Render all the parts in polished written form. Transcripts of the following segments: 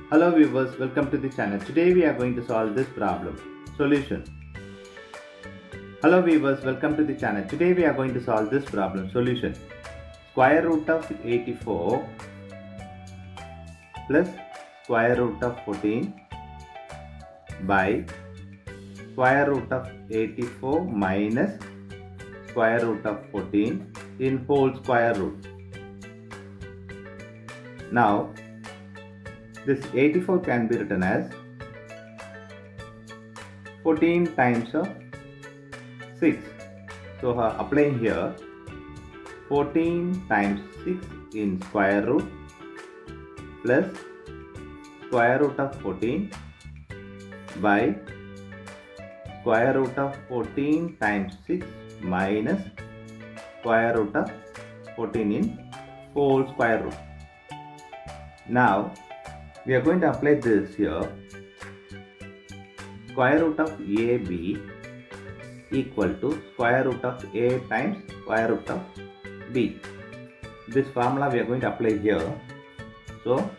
Hello viewers, welcome to the channel. Today we are going to solve this problem. Solution. Hello viewers, welcome to the channel. Today we are going to solve this problem. Solution. Square root of 84 plus square root of 14 by square root of 84 minus square root of 14 in whole square root. Now this 84 can be written as 14 times of 6. So applying here 14 times 6 in square root plus square root of 14 by square root of 14 times 6 minus square root of 14 in whole square root. Now we are going to apply this here. Square root of AB equal to square root of A times square root of B. This formula we are going to apply here. So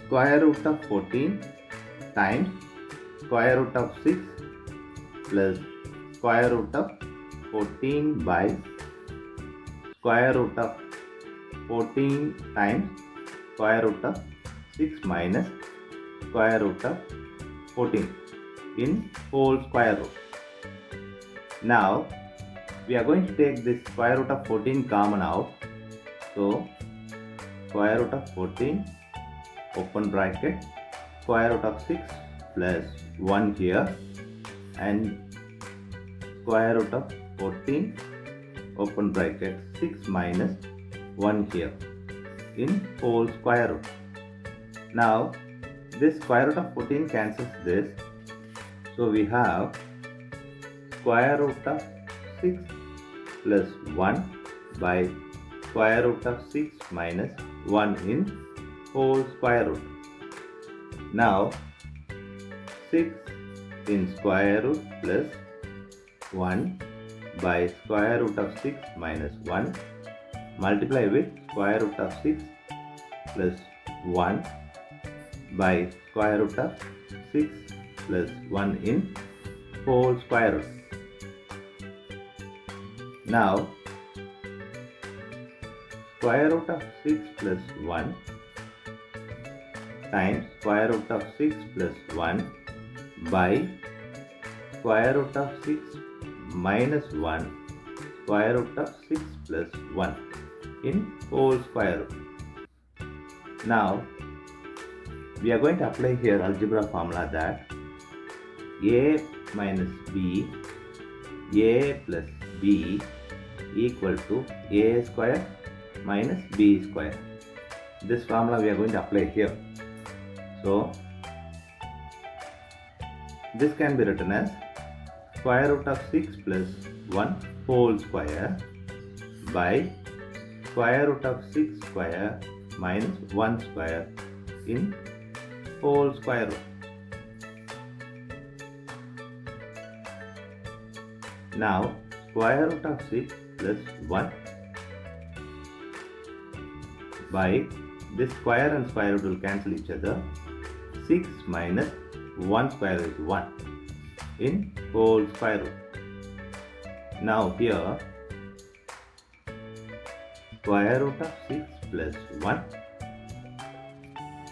square root of 14 times square root of 6 plus square root of 14 by square root of 14 times square root of 6 minus square root of 14 in whole square root. Now we are going to take this square root of 14 common out. So square root of 14 open bracket square root of 6 plus 1 here and square root of 14 open bracket 6 minus 1 here in whole square root. Now this square root of 14 cancels this. So we have square root of 6 plus 1 by square root of 6 minus 1 in whole square root. Now 6 in square root plus 1 by square root of 6 minus 1 multiply with square root of 6 plus 1 by square root of 6 plus 1 in whole square root. Now square root of 6 plus 1 times square root of 6 plus 1 by square root of 6 minus 1 square root of 6 plus 1 in whole square root. Now we are going to apply here algebra formula that a minus b, a plus b equal to a square minus b square. This formula we are going to apply here. So this can be written as square root of 6 plus 1 whole square by square root of 6 square minus 1 square in whole square root. Now square root of 6 plus 1 by this square and square root will cancel each other. 6 minus 1 square is 1 in whole square root. Now here square root of 6 plus 1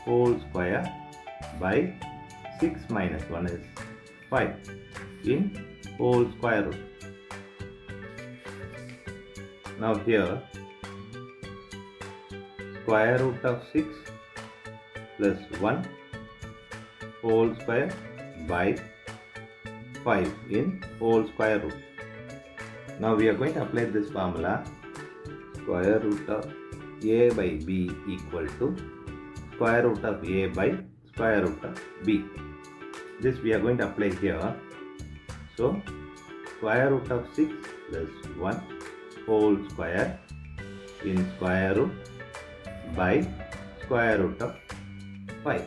whole square by 6 minus 1 is 5 in whole square root. Now here square root of 6 plus 1 whole square by 5 in whole square root. Now we are going to apply this formula. Square root of a by b equal to square root of a by square root of b. This we are going to apply here. So square root of 6 plus 1 whole square in square root by square root of 5.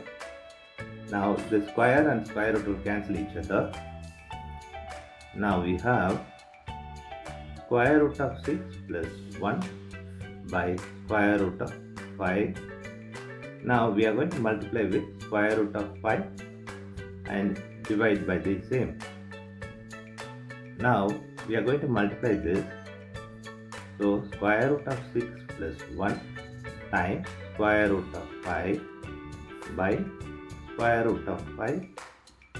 Now the square and square root will cancel each other. Now we have square root of 6 plus 1 by square root of 5. Now we are going to multiply with square root of 5 and divide by the same. Now we are going to multiply this. So square root of 6 plus 1 times square root of 5 by square root of 5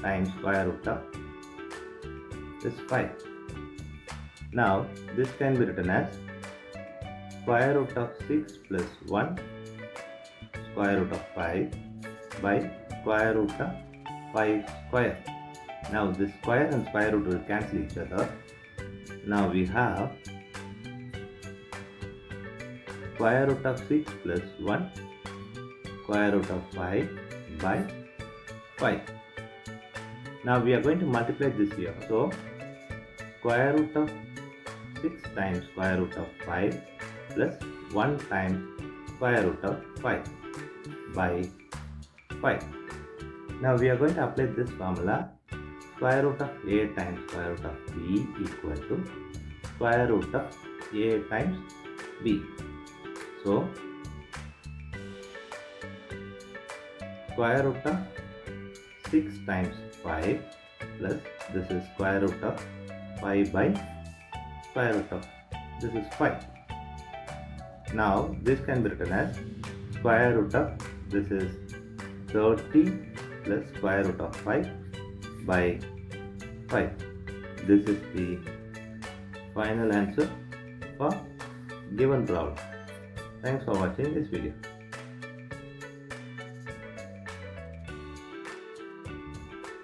times square root of this 5. Now this can be written as square root of 6 plus 1 square root of 5 by square root of 5 square. Now this square and square root will cancel each other. Now we have square root of 6 plus 1 square root of 5 by 5. Now we are going to multiply this here. So square root of 6 times square root of 5 plus 1 times square root of 5 by 5. Now we are going to apply this formula. Square root of a times square root of b equal to square root of a times b. So square root of 6 times 5 plus this is square root of 5 by square root of this is 5. Now this can be written as square root of this is 30 plus square root of 5 by 5. This is the final answer for given problem. Thanks for watching this video.